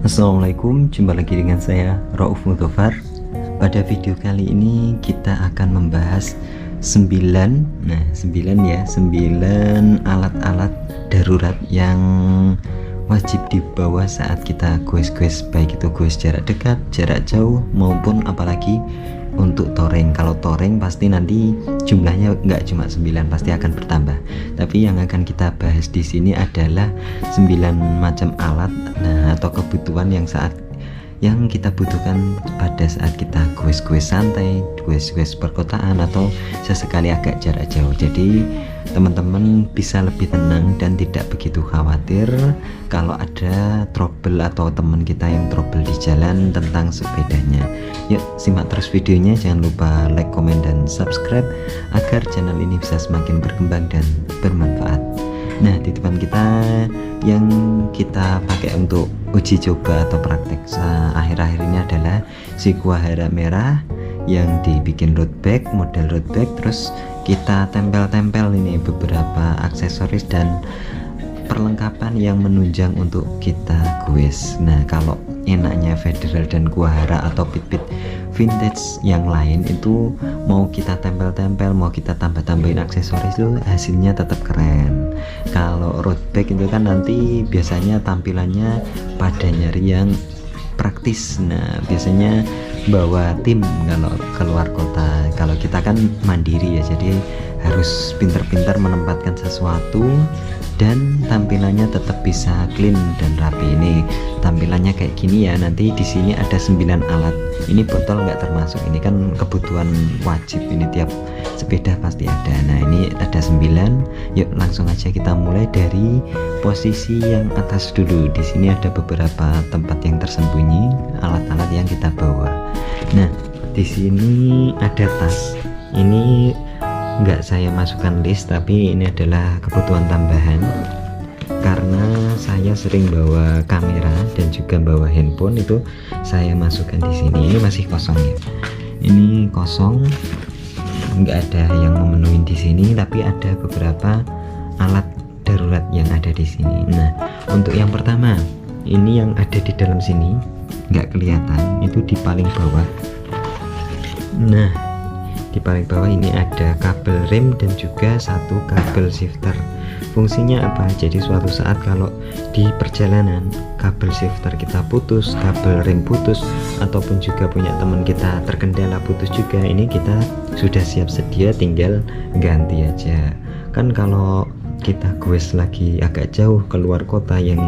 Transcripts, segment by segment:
Assalamualaikum, jumpa lagi dengan saya Rauf Mudhofar. Pada video kali ini kita akan membahas 9 alat-alat darurat yang wajib dibawa saat kita goes-goes, baik itu goes jarak dekat, jarak jauh, maupun apalagi untuk touring. Kalau touring pasti nanti jumlahnya nggak cuma 9, pasti akan bertambah. Tapi yang akan kita bahas di sini adalah 9 macam alat atau kebutuhan yang kita butuhkan pada saat kita goes-goes santai, goes-goes perkotaan, atau sesekali agak jarak jauh. Jadi teman-teman bisa lebih tenang dan tidak begitu khawatir kalau ada trouble atau teman kita yang trouble di jalan tentang sepedanya. Yuk simak terus videonya, jangan lupa like, komen, dan subscribe agar channel ini bisa semakin berkembang dan bermanfaat. Nah, di depan kita yang kita pakai untuk uji coba atau praktek akhir-akhir ini adalah si Kuahara merah yang dibikin road bag, model road bag. Terus kita tempel-tempel ini beberapa aksesoris dan perlengkapan yang menunjang untuk kita goes. Nah, kalau enaknya Federal dan Kuahara atau pit-pit vintage yang lain itu mau kita tempel-tempel, mau kita tambah-tambahin aksesoris, itu hasilnya tetap keren. Kalau road bag itu kan nanti biasanya tampilannya pada nyari yang praktis. Nah, biasanya bawa tim kalau keluar kota. Kalau kita kan mandiri ya, jadi harus pintar-pintar menempatkan sesuatu dan tampilannya tetap bisa clean dan rapi. Ini tampilannya kayak gini ya. Nanti di sini ada 9 alat. Ini botol nggak termasuk, ini kan kebutuhan wajib, ini tiap sepeda pasti ada. Nah, ini ada 9. Yuk langsung aja kita mulai dari posisi yang atas dulu. Di sini ada beberapa tempat yang tersembunyi, alat-alat yang kita bawa. Nah, di sini ada tas. Ini nggak saya masukkan list, tapi ini adalah kebutuhan tambahan karena saya sering bawa kamera dan juga bawa handphone, itu saya masukkan di sini. Ini masih kosong ya, ini kosong, nggak ada yang memenuhi di sini, tapi ada beberapa alat darurat yang ada di sini. Nah, untuk yang pertama ini yang ada di dalam sini nggak kelihatan, itu di paling bawah. Nah, di paling bawah ini ada kabel rem dan juga satu kabel shifter. Fungsinya apa? Jadi suatu saat kalau di perjalanan kabel shifter kita putus, kabel rem putus, ataupun juga punya teman kita terkendala putus juga, ini kita sudah siap sedia, tinggal ganti aja. Kan kalau kita goes lagi agak jauh keluar kota, yang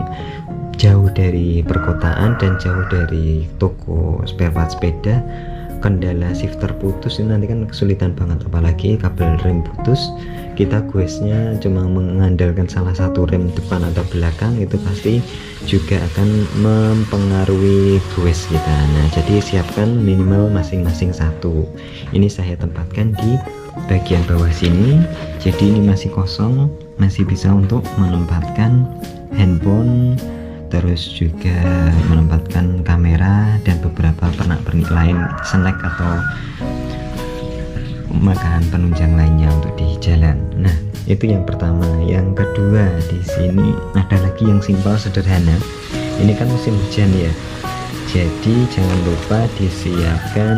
jauh dari perkotaan dan jauh dari toko spare part sepeda, kendala shifter putus ini nanti kan kesulitan banget. Apalagi kabel rem putus, kita goesnya cuma mengandalkan salah satu rem depan atau belakang, itu pasti juga akan mempengaruhi goes kita. Nah, jadi siapkan minimal masing-masing satu. Ini saya tempatkan di bagian bawah sini, jadi ini masih kosong, masih bisa untuk menempatkan handphone, terus juga menempatkan kamera dan beberapa pernak-pernik lain, snack atau makanan penunjang lainnya untuk di jalan. Nah, itu yang pertama. Yang kedua, di sini ada lagi yang simpel sederhana. Ini kan musim hujan ya, jadi jangan lupa disiapkan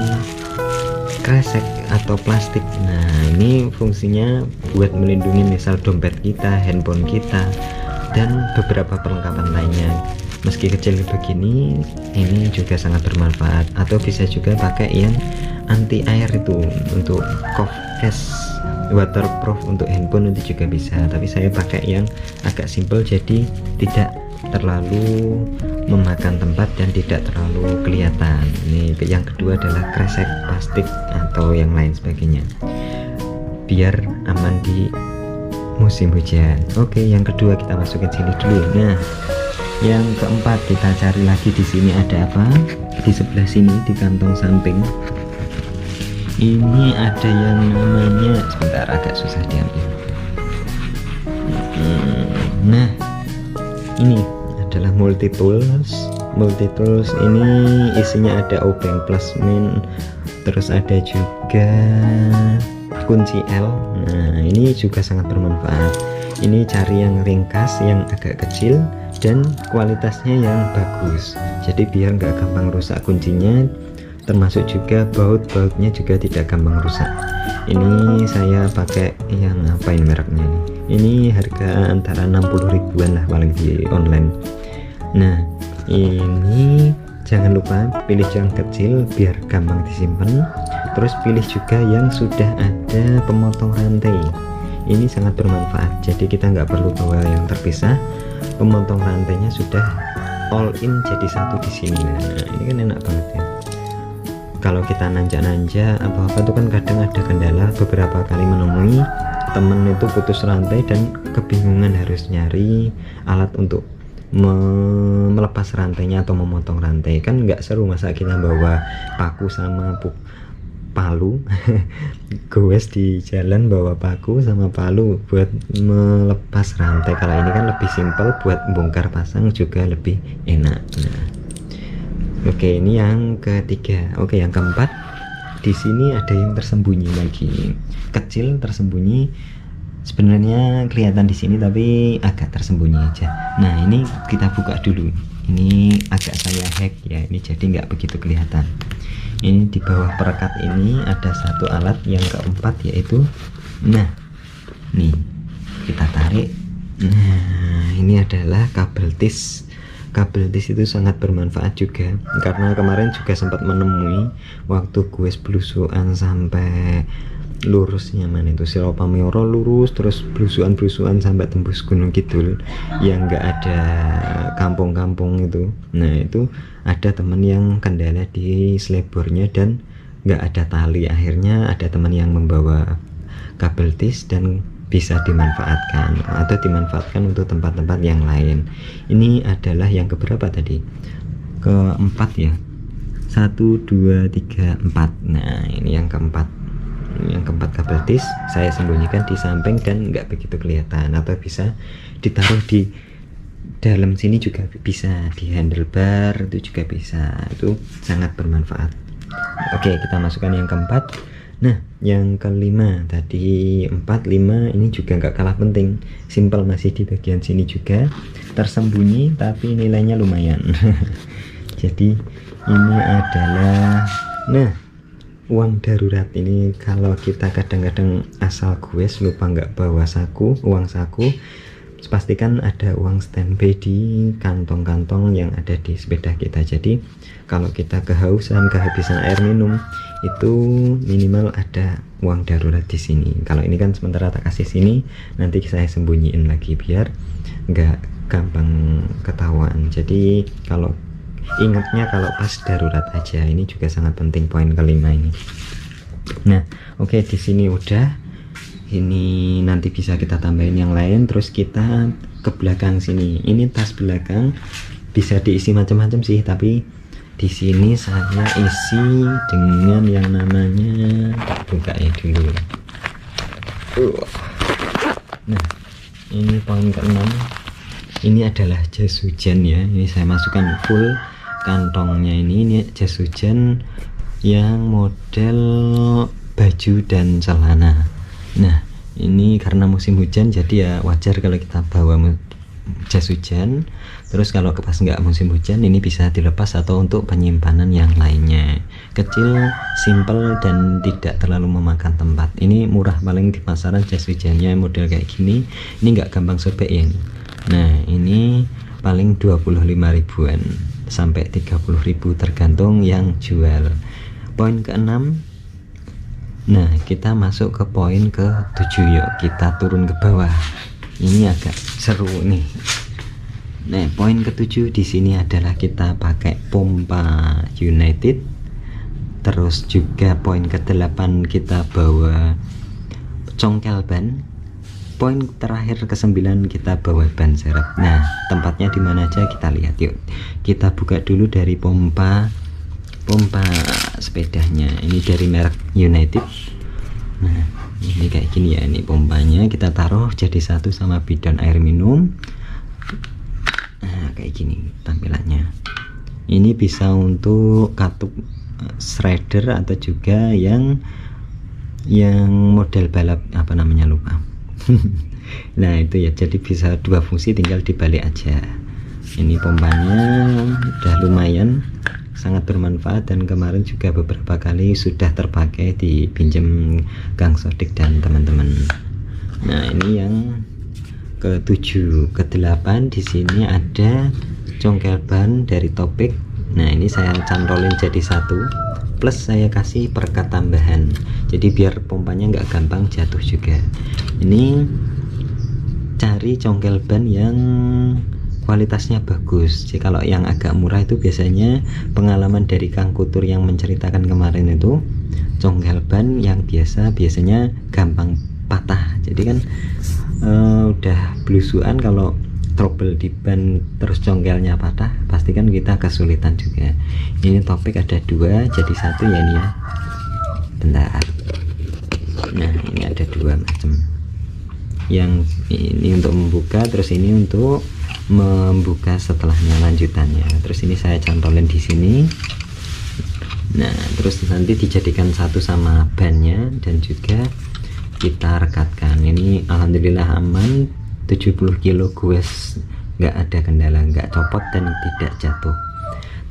kresek atau plastik. Nah, ini fungsinya buat melindungi misal dompet kita, handphone kita, dan beberapa perlengkapan lainnya. Meski kecil begini, ini juga sangat bermanfaat. Atau bisa juga pakai yang anti air, itu untuk case waterproof untuk handphone itu juga bisa. Tapi saya pakai yang agak simple, jadi tidak terlalu memakan tempat dan tidak terlalu kelihatan. Ini yang kedua adalah kresek plastik atau yang lain sebagainya, biar aman di musim hujan. Oke, yang kedua kita masukin sini dulu. Nah, yang keempat kita cari lagi di sini ada apa? Di sebelah sini di kantong samping ini ada yang namanya, sebentar agak susah diambil. Nah, ini adalah multi tools. Ini isinya ada obeng plus min, terus ada juga kunci L. Nah, ini juga sangat bermanfaat. Ini cari yang ringkas, yang agak kecil, dan kualitasnya yang bagus, jadi biar nggak gampang rusak kuncinya, termasuk juga baut-bautnya juga tidak gampang rusak. Ini saya pakai yang apa ini mereknya ini harga antara 60 ribuan lah paling di online. Nah ini jangan lupa pilih yang kecil biar gampang disimpan, terus pilih juga yang sudah ada pemotong rantai, ini sangat bermanfaat, jadi kita nggak perlu bawa yang terpisah, pemotong rantainya sudah all in jadi satu di sini. Nah ini kan enak banget ya. Kalau kita nanjak-nanjak atau apa itu kan kadang ada kendala, beberapa kali menemui temen itu putus rantai dan kebingungan harus nyari alat untuk melepas rantainya atau memotong rantai, kan nggak seru masa kita bawa paku sama palu goes di jalan bawa paku sama palu buat melepas rantai. Kalau ini kan lebih simpel, buat bongkar pasang juga lebih enak. Nah, oke, ini yang ketiga. Oke, yang keempat, di sini ada yang tersembunyi lagi, kecil tersembunyi, sebenarnya kelihatan di sini tapi agak tersembunyi aja. Nah ini kita buka dulu, ini agak saya hack ya, ini jadi nggak begitu kelihatan. Ini di bawah perekat ini ada satu alat yang keempat, yaitu nah nih kita tarik. Nah ini adalah kabel tis. Kabel tis itu sangat bermanfaat juga, karena kemarin juga sempat menemui waktu gue belusuan sampai lurusnya mana itu Silopamoro lurus terus belusuan sampai tembus Gunung Kidul yang nggak ada kampung-kampung itu. Nah itu ada teman yang kendala di selebornya dan nggak ada tali, akhirnya ada teman yang membawa kabel tis dan bisa dimanfaatkan atau dimanfaatkan untuk tempat-tempat yang lain. Ini adalah yang keberapa tadi? Keempat ya, 1, 2, 3, 4. Nah ini yang keempat. Yang keempat kabel tis saya sembunyikan di samping dan nggak begitu kelihatan, atau bisa ditaruh di dalam sini juga bisa, di handlebar itu juga bisa, itu sangat bermanfaat. Oke, kita masukkan yang keempat. Nah yang kelima tadi 4, 5 ini juga nggak kalah penting, simple, masih di bagian sini juga tersembunyi tapi nilainya lumayan. Jadi ini adalah uang darurat. Ini kalau kita kadang-kadang asal gue lupa nggak bawa uang saku, pastikan ada uang standby di kantong-kantong yang ada di sepeda kita. Jadi kalau kita kehausan, kehabisan air minum, itu minimal ada uang darurat di sini. Kalau ini kan sementara tak kasih sini, nanti saya sembunyiin lagi biar nggak gampang ketahuan. Jadi kalau ingatnya kalau pas darurat aja, ini juga sangat penting, poin kelima ini. Nah oke, di sini udah, ini nanti bisa kita tambahin yang lain. Terus kita ke belakang sini, ini tas belakang bisa diisi macam-macam sih, tapi di sini saya isi dengan yang namanya, buka ya dulu. Nah ini poin ke-6, ini adalah jas hujan ya. Ini saya masukkan full kantongnya. Ini jas hujan yang model baju dan celana. Nah ini karena musim hujan jadi ya wajar kalau kita bawa jas hujan. Terus kalau pas nggak musim hujan ini bisa dilepas atau untuk penyimpanan yang lainnya. Kecil, simple, dan tidak terlalu memakan tempat. Ini murah paling di pasaran jas hujannya model kayak gini. Ini nggak gampang sobek ya. Nah ini paling 25 ribuan sampai 30 ribu tergantung yang jual. Poin ke-6. Nah kita masuk ke poin ke-7, yuk kita turun ke bawah. Ini agak seru nih. Nah poin ke-7 di sini adalah kita pakai pompa United. Terus juga poin ke-8 kita bawa congkel ban. Poin terakhir ke-9 kita bawa ban serep. Nah tempatnya di mana aja kita lihat yuk. Kita buka dulu dari pompa sepedanya. Ini dari merek United. Nah ini kayak gini ya, ini pompanya kita taruh jadi satu sama bidon air minum. Nah kayak gini tampilannya. Ini bisa untuk katup shredder atau juga yang model balap, apa namanya lupa. Nah itu ya, jadi bisa dua fungsi, tinggal dibalik aja. Ini pompanya udah lumayan sangat bermanfaat, dan kemarin juga beberapa kali sudah terpakai dipinjam Kang Sodik dan teman-teman. Nah ini yang ke-7. Ke-8 di sini ada congkel ban dari Topik. Nah ini saya cantolin jadi satu, plus saya kasih perekat tambahan, jadi biar pompanya nggak gampang jatuh juga. Ini cari congkel ban yang kualitasnya bagus. Jadi kalau yang agak murah itu biasanya, pengalaman dari Kang Kutur yang menceritakan kemarin itu, congkel ban yang biasanya gampang patah. Jadi kan udah belusuan, kalau trouble di ban terus congkelnya patah, pastikan kita kesulitan juga. Ini Topik ada 2 jadi satu ya ini ya. Bentar. Nah ini ada 2 macam. Yang ini untuk membuka, terus ini untuk membuka setelahnya lanjutannya. Terus ini saya cantolin di sini. Nah terus nanti dijadikan satu sama bannya, dan juga kita rekatkan. Ini alhamdulillah aman, 70 kilo goes, nggak ada kendala, nggak copot dan tidak jatuh.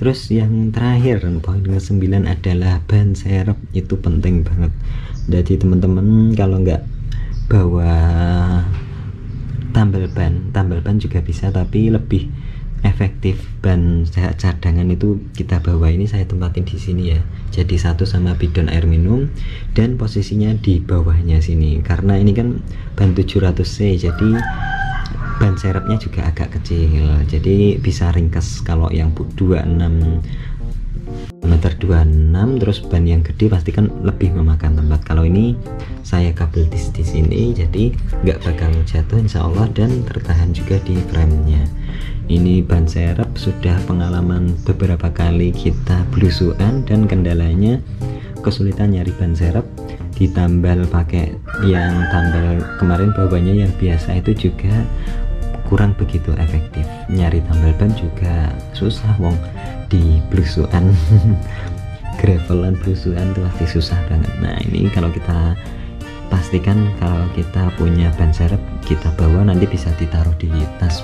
Terus yang terakhir, poin ke-9 adalah ban serep. Itu penting banget. Jadi teman-teman kalau nggak bawa tambal ban juga bisa, tapi lebih efektif ban cadangan itu kita bawa. Ini saya tempatin di sini ya, jadi satu sama bidon air minum, dan posisinya di bawahnya sini, karena ini kan ban 700C, jadi ban serepnya juga agak kecil, jadi bisa ringkes. Kalau yang meter 26 terus ban yang gede pasti kan lebih memakan tempat. Kalau ini saya kabel di sini, jadi nggak bakal jatuh insya Allah, dan tertahan juga di frame-nya. Ini ban serep sudah pengalaman beberapa kali kita belusuan, dan kendalanya kesulitan nyari ban serep, ditambal pakai yang tambal kemarin bawahnya yang biasa itu juga kurang begitu efektif. Nyari tambal ban juga susah, wong di belusuan gravelan belusuan tuh pasti susah banget. Nah ini kalau kita pastikan kalau kita punya ban serep, kita bawa nanti bisa ditaruh di tas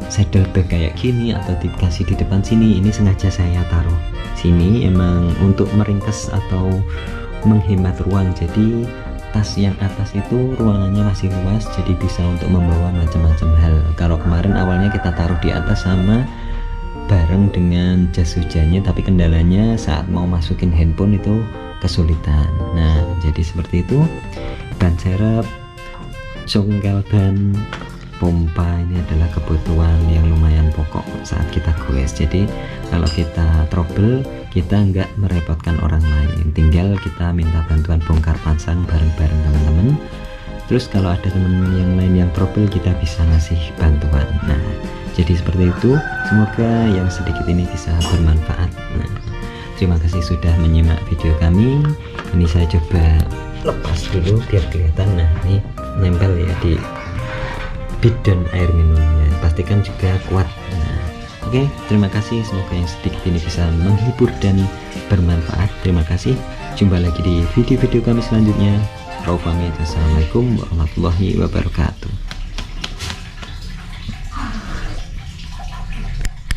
saddlebag kayak gini, atau dikasih di depan sini. Ini sengaja saya taruh sini emang untuk meringkes atau menghemat ruang. Jadi tas yang atas itu ruangannya masih luas, jadi bisa untuk membawa macam-macam hal. Kalau kemarin awalnya kita taruh di atas sama bareng dengan jas hujannya, tapi kendalanya saat mau masukin handphone itu kesulitan. Nah jadi seperti itu. Ban serep, congkel ban, pompa ini adalah kebutuhan yang lumayan pokok saat kita goes. Jadi kalau kita trouble, kita nggak merepotkan orang lain, tinggal kita minta bantuan bongkar pasang bareng-bareng teman-teman. Terus kalau ada teman yang lain yang trouble, kita bisa ngasih bantuan. Nah jadi seperti itu, semoga yang sedikit ini bisa bermanfaat. Nah, terima kasih sudah menyimak video kami. Ini saya coba lepas dulu biar kelihatan. Nah ini nempel ya di bidon air minumnya, pastikan juga kuat. Nah, oke, terima kasih, semoga yang sedikit ini bisa menghibur dan bermanfaat. Terima kasih, jumpa lagi di video-video kami selanjutnya. Assalamualaikum warahmatullahi wabarakatuh.